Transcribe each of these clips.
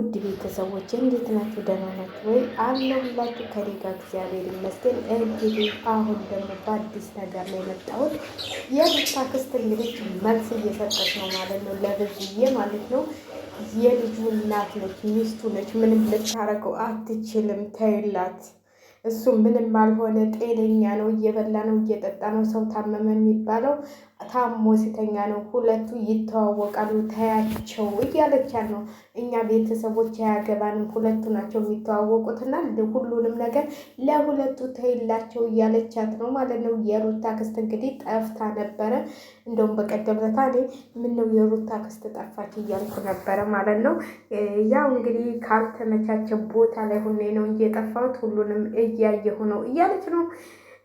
ውድ ቤተሰቦች እንዴት ናችሁ? ደህና ናችሁ ወይ? አለሁላችሁ ከእኔ ጋር እግዚአብሔር ይመስገን። እንግዲህ አሁን ደግሞ በአዲስ ነገር ላይ የመጣሁት የሩታ አክስት እንግዲህ መልስ እየሰጠች ነው ማለት ነው፣ ለብዙዬ ማለት ነው። የልጁ እናት ነች፣ ሚስቱ ነች። ምንም ልታረገው አትችልም። ተይላት። እሱ ምንም አልሆነ፣ ጤነኛ ነው፣ እየበላ ነው፣ እየጠጣ ነው። ሰው ታመመ የሚባለው ታሞ ሲተኛ ነው። ሁለቱ ይተዋወቃሉ። ተያቸው እያለቻት ነው። እኛ ቤተሰቦች አያገባንም፣ ሁለቱ ናቸው የሚተዋወቁትና ሁሉንም ነገር ለሁለቱ ተይላቸው እያለቻት ነው ማለት ነው። የሩታ ክስት እንግዲህ ጠፍታ ነበረ። እንደውም በቀደም ዕለት እኔ ምነው የሩታ ክስት ጠፋች እያልኩ ነበረ ማለት ነው። ያው እንግዲህ ካልተመቻቸ ቦታ ላይ ሆኜ ነው እንጂ የጠፋሁት ሁሉንም እያየሁ ነው እያለች ነው።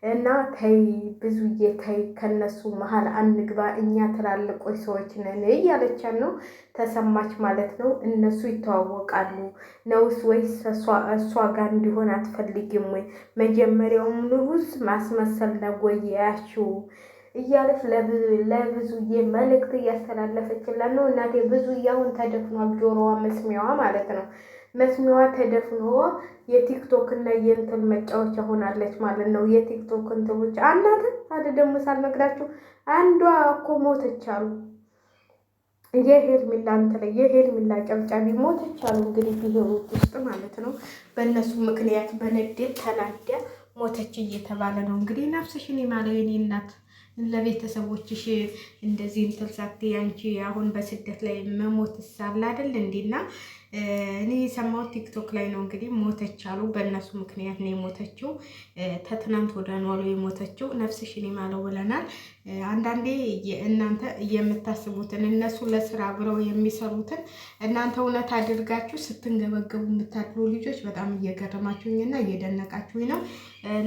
እና ተይ ብዙዬ ተይ፣ ከነሱ መሀል አንግባ፣ እኛ ትላልቆች ሰዎች ነን እያለቻት ነው። ተሰማች ማለት ነው። እነሱ ይተዋወቃሉ ነውስ ወይስ እሷ ጋር እንዲሆን አትፈልጊም ወይ? መጀመሪያውም ንጉስ ማስመሰል ነው ወይ ያልሽው እያለች ለብዙዬ መልእክት እያስተላለፈችላት ነው። እናቴ ብዙዬ አሁን ተደፍኗል፣ ጆሮዋ መስሚያዋ ማለት ነው። መስሚያዋ ተደፍኖ የቲክቶክ እና የእንትን መጫወቻ ሆናለች ማለት ነው። የቲክቶክ እንትኖች አናት ታዲያ ደግሞ ሳልነግራችሁ አንዷ እኮ ሞተች አሉ። የሄርሜላ እንትን ላይ የሄርሜላ ጨብጫቢ ሞተች አሉ። እንግዲህ ቢሄሩት ውስጥ ማለት ነው። በእነሱ ምክንያት በንዴት ተናዳ ሞተች እየተባለ ነው። እንግዲህ ነፍስሽን ይማረው የኔ እናት። ለቤተሰቦችሽ እንደዚህ እንትን ሳትይ አንቺ አሁን በስደት ላይ መሞት ሳለ አይደል እንዴና እኔ የሰማሁት ቲክቶክ ላይ ነው። እንግዲህ ሞተች አሉ። በእነሱ ምክንያት ነው የሞተችው። ተትናንት ወደ ኗሉ የሞተችው። ነፍስሽን ይማረው ብለናል። አንዳንዴ እናንተ የምታስቡትን እነሱ ለስራ ብለው የሚሰሩትን እናንተ እውነት አድርጋችሁ ስትንገበገቡ የምታድሩ ልጆች በጣም እየገረማችሁኝና እየደነቃችሁኝ ነው።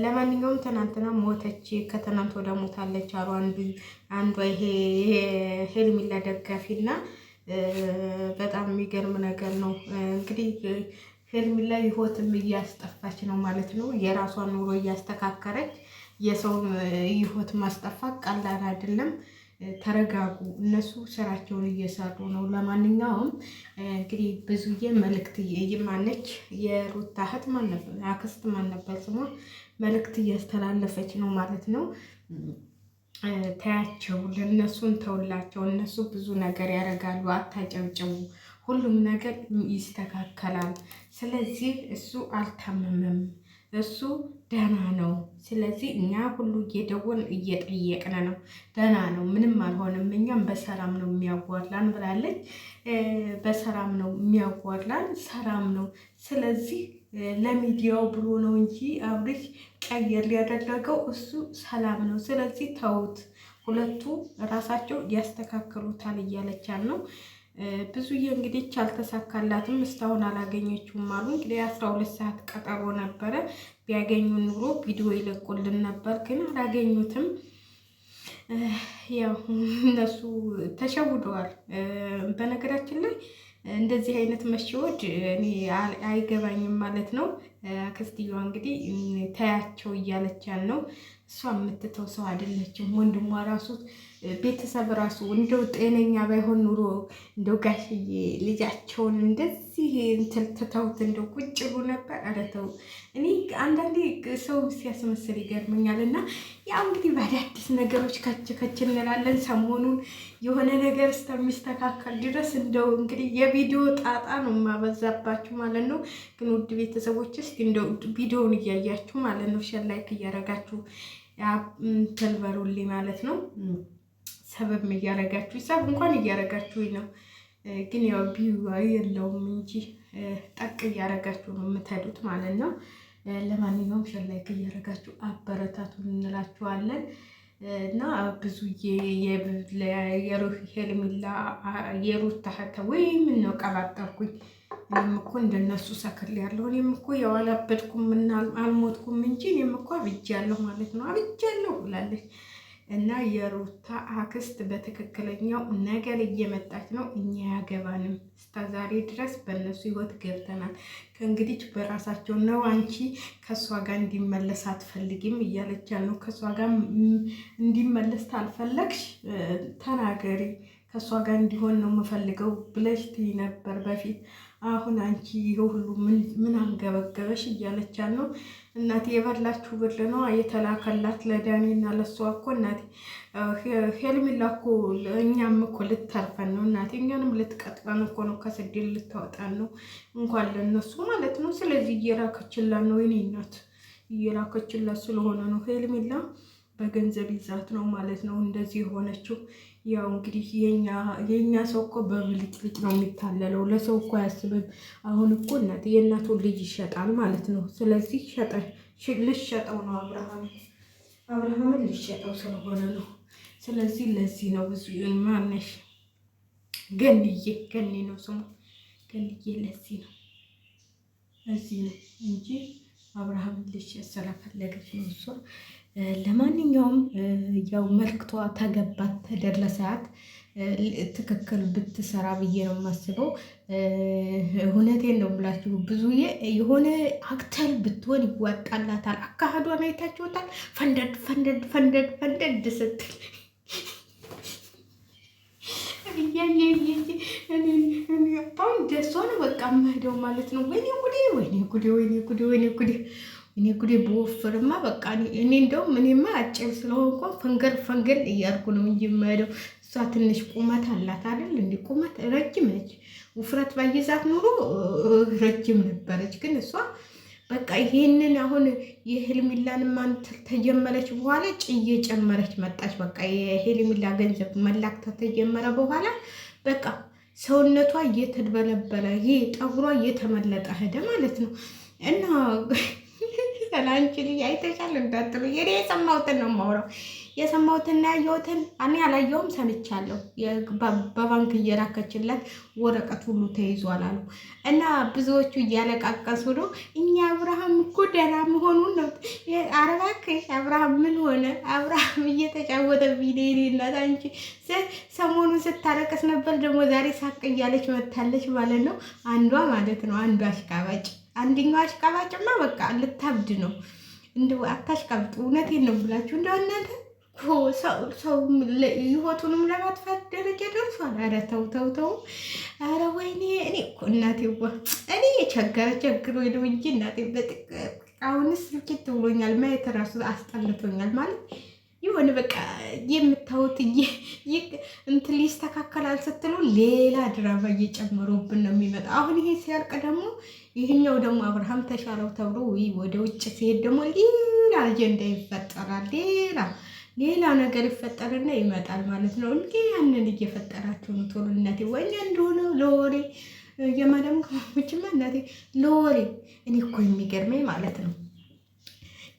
ለማንኛውም ትናንትና ሞተች፣ ከትናንት ወደ ሞታለች አሉ። አንዷ ይሄ ሄርሜላ ደጋፊና በጣም የሚገርም ነገር ነው። እንግዲህ ሄርሜላ ህይወትም እያስጠፋች ነው ማለት ነው። የራሷን ኑሮ እያስተካከረች የሰውን ህይወት ማስጠፋት ቀላል አይደለም። ተረጋጉ። እነሱ ስራቸውን እየሰሩ ነው። ለማንኛውም እንግዲህ ብዙዬ መልእክት ማነች የሩታ እህት ማን ነበር አክስት ማን ነበር ስሟ መልእክት እያስተላለፈች ነው ማለት ነው። ታያቸው፣ ለእነሱን ተውላቸው። እነሱ ብዙ ነገር ያደርጋሉ። አታጨብጭቡ። ሁሉም ነገር ይስተካከላል። ስለዚህ እሱ አልታመመም፣ እሱ ደህና ነው። ስለዚህ እኛ ሁሉ እየደወልን እየጠየቅን ነው። ደህና ነው፣ ምንም አልሆነም፣ እኛም በሰላም ነው የሚያዋላን ብላለች። በሰላም ነው የሚያዋላን፣ ሰላም ነው። ስለዚህ ለሚዲያው ብሎ ነው እንጂ አብርሽ ቀየር ያደረገው እሱ ሰላም ነው። ስለዚህ ተውት፣ ሁለቱ ራሳቸው ያስተካክሉታል እያለቻል ነው። ብዙዬ እንግዲህ አልተሳካላትም፣ እስካሁን አላገኘችውም አሉ። እንግዲህ 12 ሰዓት ቀጠሮ ነበረ። ቢያገኙ ኑሮ ቪዲዮ ይለቁልን ነበር፣ ግን አላገኙትም። ያው እነሱ ተሸውደዋል። በነገራችን ላይ እንደዚህ አይነት መሸወድ እኔ አይገባኝም ማለት ነው። አክስትየዋ እንግዲህ ተያቸው እያለቻን ነው። እሷ የምትተው ሰው አይደለችም። ወንድሟ ራሱ ቤተሰብ ራሱ እንደው ጤነኛ ባይሆን ኑሮ እንደው ጋሽዬ ልጃቸውን እንደዚህ እንትን ትተውት እንደው ቁጭ ብሎ ነበር። ኧረ ተው። እኔ አንዳንዴ ሰው ሲያስመስል ይገርመኛል። እና ያው እንግዲህ በአዳዲስ ነገሮች ከች እንላለን። ሰሞኑን የሆነ ነገር እስከሚስተካከል ድረስ እንደው እንግዲህ የቪዲዮ ጣጣ ነው የማበዛባችሁ ማለት ነው። ግን ውድ ቤተሰቦች እስኪ እንደው ቪዲዮውን እያያችሁ ማለት ነው ላይክ እያረጋችሁ ተልበሩልኝ ማለት ነው። ሰበብ እያረጋችሁ ሰብ እንኳን እያረጋችሁ ነው። ግን ያው ቢዩ የለውም እንጂ ጠቅ እያረጋችሁ ነው የምትሄዱት ማለት ነው። ለማንኛውም ላይክ እያረጋችሁ አበረታቱን እንላችኋለን። እና ብዙዬ የሄርሜላ የሩታ እህት ወይ ምን ነው ቀባጠርኩኝ። እኔም እኮ እንደነሱ ሰክል ያለሁ እኔም እኮ ያው አላበድኩም እና አልሞትኩም እንጂ እኔም እኮ አብጃለሁ ማለት ነው። አብጃለሁ ብላለች። እና የሩታ አክስት በትክክለኛው ነገር እየመጣች ነው። እኛ ያገባንም እስከዛሬ ድረስ በእነሱ ህይወት ገብተናል። ከእንግዲህ በራሳቸው ነው። አንቺ ከእሷ ጋር እንዲመለስ አትፈልጊም እያለች ነው። ከእሷ ጋር እንዲመለስ ታልፈለግሽ ተናገሪ። ከእሷ ጋር እንዲሆን ነው የምፈልገው ብለሽ ትይ ነበር በፊት። አሁን አንቺ ይሄ ሁሉ ምን አንገበገበሽ እያለቻት ነው። እናቴ የበላችሁ ብር ነው የተላከላት ለዳኒና ለሷ እኮ እናቴ ሄልሚላ እኮ እኛም እኮ ልታርፈን ነው እናቴ፣ እኛንም ልትቀጥለን እኮ ነው፣ ከስደት ልታወጣን ነው፣ እንኳን ለነሱ ማለት ነው። ስለዚህ እየላከችላት ነው የኔ እናት፣ እየላከችላት ስለሆነ ነው ሄልሚላ በገንዘብ ይዛት ነው ማለት ነው እንደዚህ የሆነችው። ያው እንግዲህ የኛ ሰው እኮ በብልጭልጭ ነው የሚታለለው፣ ለሰው እኮ አያስብም። አሁን እኮ እናት የእናቱን ልጅ ይሸጣል ማለት ነው። ስለዚህ ልሸጠው ነው አብርሃምን ልሸጠው ስለሆነ ነው። ስለዚህ ለዚህ ነው ብዙ ማነሽ ገኒ ነው ስሙ፣ ገንዬ ለዚህ ነው እንጂ አብርሃምን ልሸጥ ስለፈለገች ነው እሷ። ለማንኛውም ያው መልክቷ ተገባት ተደረሰት ትክክል ብትሰራ ብዬ ነው የማስበው። እውነቴን ነው ብላችሁ ብዙ የሆነ አክተር ብትሆን ይዋጣላታል። አካሄዷን አይታችሁታል። ፈንደድ ስትል ደሷ ነው በቃ የምሄደው ማለት ነው። ወይኔ ጉዴ በወፍርማ በቃ እኔ እንደውም እኔማ አጭር ስለሆንኩ ፈንገል እያልኩ ነው እንጂ የምሄደው። እሷ ትንሽ ቁመት አላት አይደል? እንደ ቁመት ረጅም ነች። ውፍረት ባይዛት ኑሮ ረጅም ነበረች። ግን እሷ በቃ ይሄንን አሁን የሄልሚላን ማንተል ተጀመረች በኋላ ጭዬ ጨመረች መጣች። በቃ የሄልሚላ ገንዘብ መላክ ተጀመረ በኋላ በቃ ሰውነቷ እየተድበለበለ ይሄ ጠጉሯ እየተመለጠ ሄደ ማለት ነው። እና ሰላንቺ ልጅ አይተሻል እንዳትሉ የኔ የሰማሁትን ነው የማወራው። የሰማሁትና ያየሁትን እኔ አላየሁም፣ ሰምቻለሁ። በባንክ እየላከችለት ወረቀት ሁሉ ተይዟል አሉ እና ብዙዎቹ እያለቃቀሱ ነው። እኛ አብርሃም እኮ ደህና መሆኑን ነው። ኧረ እባክሽ አብርሃም ምን ሆነ? አብርሃም እየተጫወተ ቪዲዮ እናት አንቺ ሰሞኑን ስታለቀስ ነበር፣ ደግሞ ዛሬ ሳቅ እያለች መታለች ማለት ነው። አንዷ ማለት ነው አንዷ አሽቃባጭ፣ አንደኛው አሽቃባጭማ በቃ ልታብድ ነው። እንደው አታሽቃብጡ። እውነቴን ነው ብላችሁ እንደው እናንተ ሰው ህይወቱንም ለማጥፋት ደረጃ ደርሷል። ኧረ ተው። ኧረ ወይኔ እኔ እኮ እናቴ እኔ ቸግሮኝ ነው እንጂ እናቴ አሁንስ ልኬት ብሎኛል። ማየት ራሱ አስጠልቶኛል ማለት የሆነ በቃ የምታዩት እንትን ሊስተካከላል ስትሉ ሌላ ድራማ እየጨመሩብን ነው የሚመጣ። አሁን ይሄ ሲያልቅ ደግሞ ይህኛው ደግሞ አብርሃም ተሻለው ተብሎ ወደ ውጭ ሲሄድ ደግሞ ሌላ አጀንዳ ይፈጠራል። ሌላ ነገር ይፈጠርና ይመጣል ማለት ነው። እንዲህ ያንን እየፈጠራችሁ ነው ቶሎነቴ ወኛ እንደሆነ ለወሬ የማዳም ቅመሞችማ እናቴ ለወሬ። እኔ እኮ የሚገርመኝ ማለት ነው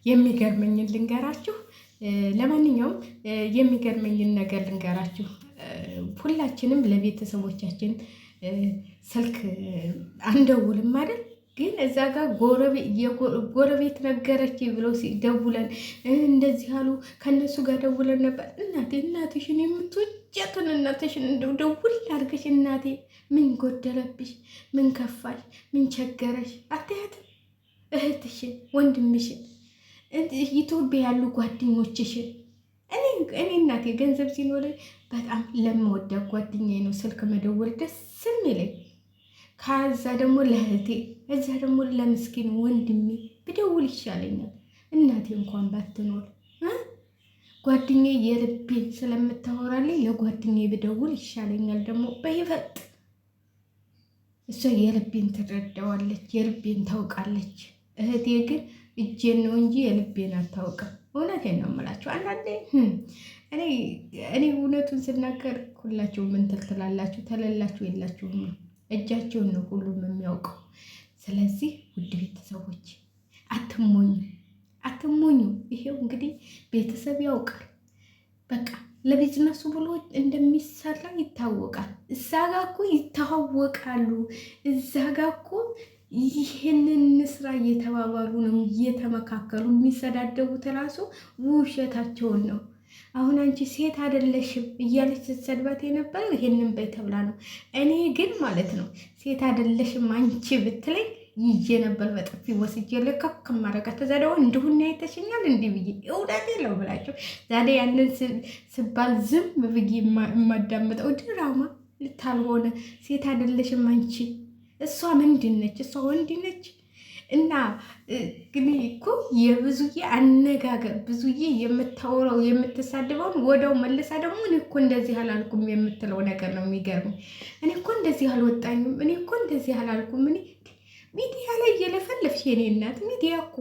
የሚገርመኝን ልንገራችሁ። ለማንኛውም የሚገርመኝን ነገር ልንገራችሁ። ሁላችንም ለቤተሰቦቻችን ስልክ አንደውልም አይደል? ግን እዛ ጋር ጎረቤት ነገረች ብለው ደውለን እንደዚህ አሉ። ከነሱ ጋር ደውለን ነበር። እናትሽን የምትወጃትን እናትሽን እንደው ደውል አድርገሽ እናቴ ምን ጎደለብሽ? ምን ከፋሽ? ምን ቸገረሽ? አታያትም? እህትሽን፣ ወንድምሽን፣ ኢትዮጵያ ያሉ ጓደኞችሽን። እኔ እናቴ ገንዘብ ሲኖረኝ በጣም ለመወዳ ጓደኛዬ ነው ስልክ መደወል ደስ የሚለኝ። ከዛ ደግሞ ለእህቴ፣ እዛ ደግሞ ለምስኪን ወንድሜ ብደውል ይሻለኛል። እናቴ እንኳን ባትኖር ጓደኛዬ የልቤን ስለምታወራልኝ ለጓደኛዬ ብደውል ይሻለኛል። ደግሞ በይበልጥ እሷ የልቤን ትረዳዋለች፣ የልቤን ታውቃለች። እህቴ ግን እጄን ነው እንጂ የልቤን አታውቅም። እውነቴን ነው የምላችሁ። አንዳንዴ እኔ እውነቱን ስናገር ሁላችሁ ምን ትላላችሁ? ተለላችሁ የላችሁም ነው። እጃቸውን ነው ሁሉም የሚያውቀው። ስለዚህ ውድ ቤተሰቦች አትሞኙ። ይሄው እንግዲህ ቤተሰብ ያውቃል። በቃ ለቢዝነሱ ብሎ እንደሚሰራ ይታወቃል። እዛ ጋ እኮ ይተዋወቃሉ። እዛ ጋ እኮ ይህንን ስራ እየተባባሉ ነው እየተመካከሉ የሚሰዳደቡት። ራሱ ውሸታቸውን ነው። አሁን አንቺ ሴት አይደለሽም እያለች ስትሰድባት የነበረው ይሄንን በይ ተብላ ነው። እኔ ግን ማለት ነው ሴት አይደለሽም አንቺ ብትለኝ ይዤ ነበር በጥፊ ወስጄ ለከክ ማረጋት። ተዛደው እንደሁና አይተሽኛል እንዲህ ብዬ እውነት የለው ብላችሁ ዛሬ ያንን ስባል ዝም ብዬ የማዳምጠው ድራማ ልታልሆነ ሴት አይደለሽም አንቺ እሷ ምንድን ነች? እሷ ወንድ ነች? እና ግን እኮ የብዙዬ አነጋገር ብዙዬ የምታወራው የምትሳድበውን ወደው መልሳ ደግሞ እኔ እኮ እንደዚህ አላልኩም የምትለው ነገር ነው የሚገርም። እኔ እኮ እንደዚህ አልወጣኝም፣ እኔ እኮ እንደዚህ አላልኩም። እኔ ሚዲያ ላይ እየለፈለፍሽ የኔ እናት፣ ሚዲያ እኮ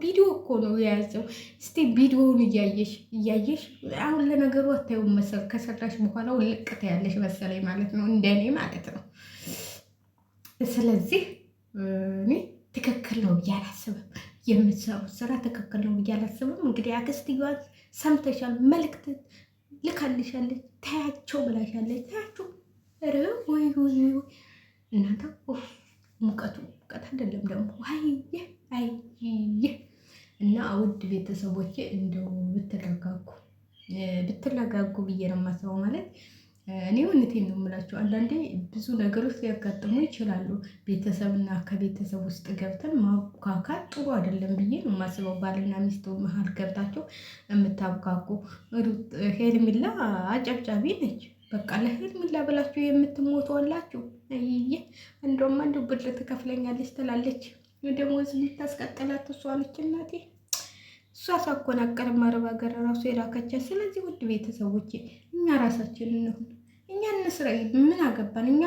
ቪዲዮ እኮ ነው የያዘው። እስቲ ቪዲዮውን እያየሽ አሁን ለነገሩ አታዩም መሰል ከሰራሽ በኋላ ውልቅት ያለሽ መሰለኝ ማለት ነው፣ እንደኔ ማለት ነው። ስለዚህ እኔ ትክክል ነው ብዬ አላስብም። የምትሰሩት ስራ ትክክል ነው ብዬ አላስብም። እንግዲህ አክስትየዋን ሰምተሻል፣ መልዕክት ልካልሻለች፣ ታያቸው ብላሻለች። ታያቸው ወይ እናንተ ሙቀቱ ሙቀት አይደለም ደግሞ አይ እና ውድ ቤተሰቦቼ እንደው ብትረጋጉ ብዬ ነው የማስበው ማለት እኔ እውነቴን ነው የምላቸው። አንዳንዴ ብዙ ነገሮች ሊያጋጥሙ ይችላሉ። ቤተሰብና ከቤተሰብ ውስጥ ገብተን ማቡካካት ጥሩ አይደለም ብዬ ነው የማስበው። ባልና ሚስቱ መሀል ገብታቸው የምታቡካኩ ሄርሜላ አጨብጫቢ ነች። በቃ ለሄርሜላ ብላችሁ የምትሞቱ አላችሁ። እንደውም አንዱ ብር ትከፍለኛለች ትላለች። ደሞዝ የምታስቀጥላት እሷ ነች እናቴ። እሷ ሳኮናቀር አረብ ሀገር ራሱ የላከቻት። ስለዚህ ውድ ቤተሰቦቼ እኛ ራሳችን እንሁን፣ እኛ እንስራ። ምን አገባን እኛ?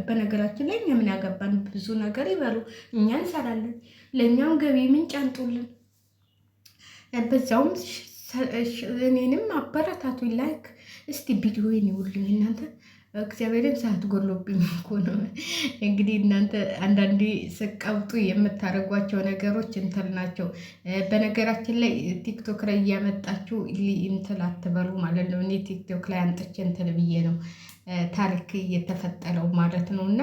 በነገራችን ላይ እኛ ምን አገባን? ብዙ ነገር ይበሉ፣ እኛ እንሰራለን። ለእኛም ገቢ ምንጭ አንጡልን። በዛውም እኔንም አበረታቱ። ላይክ እስቲ ቪዲዮን ይውልኝ እናንተ። እግዚአብሔርን ሰዓት ጎሎብኝ እኮ ነው። እንግዲህ እናንተ አንዳንዴ ስቀብጡ የምታደርጓቸው ነገሮች እንትን ናቸው። በነገራችን ላይ ቲክቶክ ላይ እያመጣችሁ እንትን አትበሉ ማለት ነው። እኔ ቲክቶክ ላይ አንጥቼ እንትን ብዬ ነው ታሪክ እየተፈጠረው ማለት ነው። እና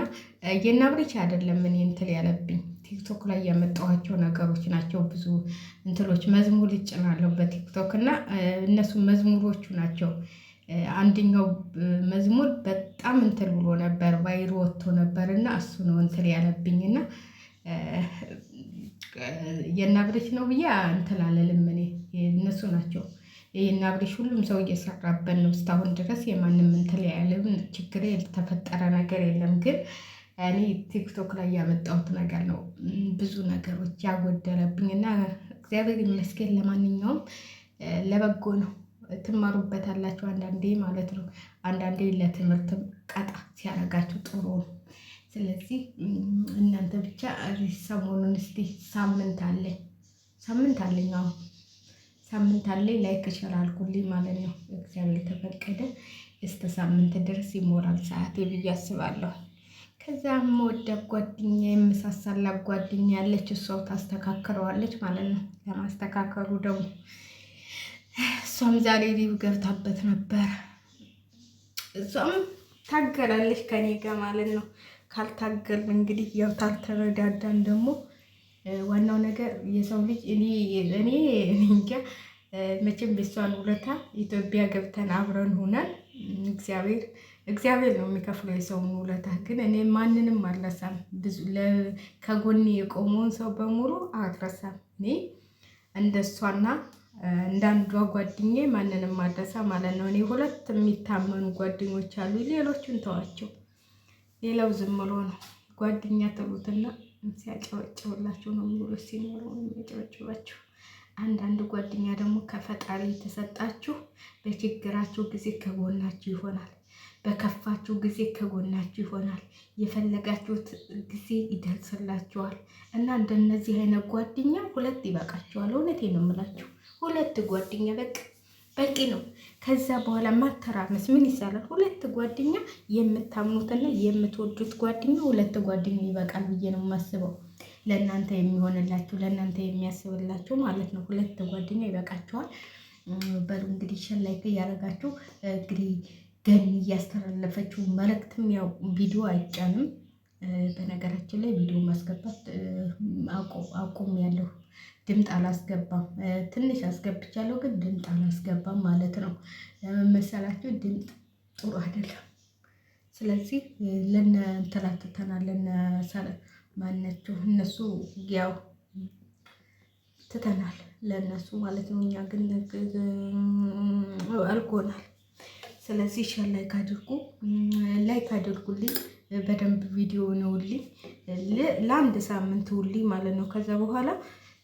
የናብሬች አይደለም እኔ እንትን ያለብኝ ቲክቶክ ላይ ያመጣኋቸው ነገሮች ናቸው። ብዙ እንትሎች መዝሙር ይጭናለሁ በቲክቶክ እና እነሱ መዝሙሮቹ ናቸው። አንደኛው መዝሙር በጣም እንትን ብሎ ነበር፣ ቫይሮ ወጥቶ ነበር እና እሱ ነው እንትን ያለብኝና የናብሬች ነው ብዬ እንትን አለልም። እኔ እነሱ ናቸው የናብሬች። ሁሉም ሰው እየሰራበት ነው እስካሁን ድረስ የማንም እንትን ያለም ችግር የተፈጠረ ነገር የለም። ግን እኔ ቲክቶክ ላይ ያመጣሁት ነገር ነው ብዙ ነገሮች ያጎደለብኝ እና እግዚአብሔር ይመስገን። ለማንኛውም ለበጎ ነው፣ ትማሩበታላችሁ አንዳንዴ ማለት ነው። አንዳንዴ ለትምህርትም ቀጣ ሲያደርጋችሁ ጥሩ ነው። ስለዚህ እናንተ ብቻ ሰሞኑን እስቲ ሳምንት አለኝ አሁን ሳምንት አለኝ ላይክ ይችላልኩልኝ ማለት ነው። እግዚአብሔር ተፈቀደ እስከ ሳምንት ድረስ ይሞራል ሰዓቴ ብዬ አስባለሁ። ከዛም ወደ ጓደኛ የምሳሳላት ጓደኛ ያለች እሷው ታስተካክለዋለች ማለት ነው። ለማስተካከሉ ደግሞ እሷም ዛሬ ሊብ ገብታበት ነበር። እሷም ታገላለች ከኔ ጋር ማለት ነው። ካልታገል እንግዲህ ያው ታልተረዳዳን ደግሞ ዋናው ነገር የሰው ልጅ እኔ እንጃ መቼም ቤሷን ውለታ ኢትዮጵያ ገብተን አብረን ሆነን እግዚአብሔር ነው የሚከፍለው የሰውን ውለታ። ግን እኔ ማንንም አልረሳም። ከጎኔ የቆመውን ሰው በሙሉ አልረሳም። እኔ እንደሷና እንዳንዷ ጓደኛ ማንንም አልረሳ ማለት ነው። እኔ ሁለት የሚታመኑ ጓደኞች አሉ። ሌሎቹን ተዋቸው። ሌላው ዝም ብሎ ነው ጓደኛ ተሉትና ሲያጨበጭብላቸው ነው የሚውሉ፣ ሲኖሩ የሚያጨበጭባቸው። አንዳንድ ጓደኛ ደግሞ ከፈጣሪ የተሰጣችሁ በችግራችሁ ጊዜ ከጎናችሁ ይሆናል፣ በከፋችሁ ጊዜ ከጎናችሁ ይሆናል፣ የፈለጋችሁት ጊዜ ይደርስላችኋል። እና እንደነዚህ አይነት ጓደኛ ሁለት ይበቃችኋል። እውነቴን ነው የምላችሁ፣ ሁለት ጓደኛ በቂ ነው። ከዛ በኋላ ማተራመስ ምን ይሳላል? ሁለት ጓደኛ የምታምኑትና የምትወዱት ጓደኛ ሁለት ጓደኛ ይበቃል ብዬ ነው የማስበው። ለእናንተ የሚሆንላችሁ ለእናንተ የሚያስብላችሁ ማለት ነው። ሁለት ጓደኛ ይበቃችኋል። በሉ እንግዲህ ሸላይክ እያደረጋችሁ እንግዲህ ገኒ እያስተላለፈችው መልእክትም ያው ቪዲዮ አይጫንም። በነገራችን ላይ ቪዲዮ ማስገባት አቁም ያለሁ ድምፅ አላስገባም። ትንሽ አስገብቻለሁ ግን ድምፅ አላስገባም ማለት ነው። ለምን መሰላችሁ? ድምፅ ጥሩ አይደለም። ስለዚህ ለነ እንተላትተናል ለነ ማነችሁ እነሱ ያው ትተናል ለነሱ ማለት ነው። እኛ ግን አልቆናል። ስለዚህ ላይክ አድርጉልኝ። በደንብ ቪዲዮ ነውልኝ ለአንድ ሳምንት ውልኝ ማለት ነው። ከዛ በኋላ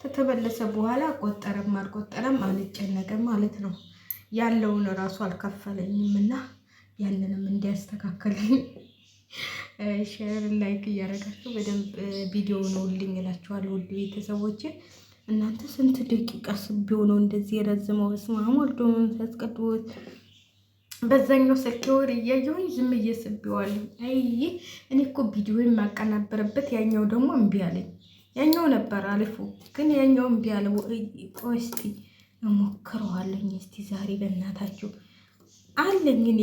ከተመለሰ በኋላ ቆጠረም አልቆጠረም አልጨነቅም ማለት ነው። ያለውን ራሱ አልከፈለኝም እና ያንንም እንዲያስተካከልኝ ሼር ላይክ እያደረጋችሁ በደንብ ቪዲዮ ነውልኝ እላችኋለሁ። ውድ ቤተሰቦቼ እናንተ ስንት ደቂቃ ስቢው ነው እንደዚህ የረዝመው? በስመ አብ ወልድ ወመንፈስ ቅዱስ። በዛኛው ስልክ ወር እያየሁኝ ዝም እየስቢዋለሁ። አይ እኔ እኮ ቪዲዮ የማቀናበርበት ያኛው ደግሞ እምቢ አለኝ። ያኛው ነበር አልፎ ግን ያኛው እምቢ አለ። ቆይ እስቲ እሞክረዋለሁ እስቲ ዛሬ በእናታችሁ አለኝ እኔ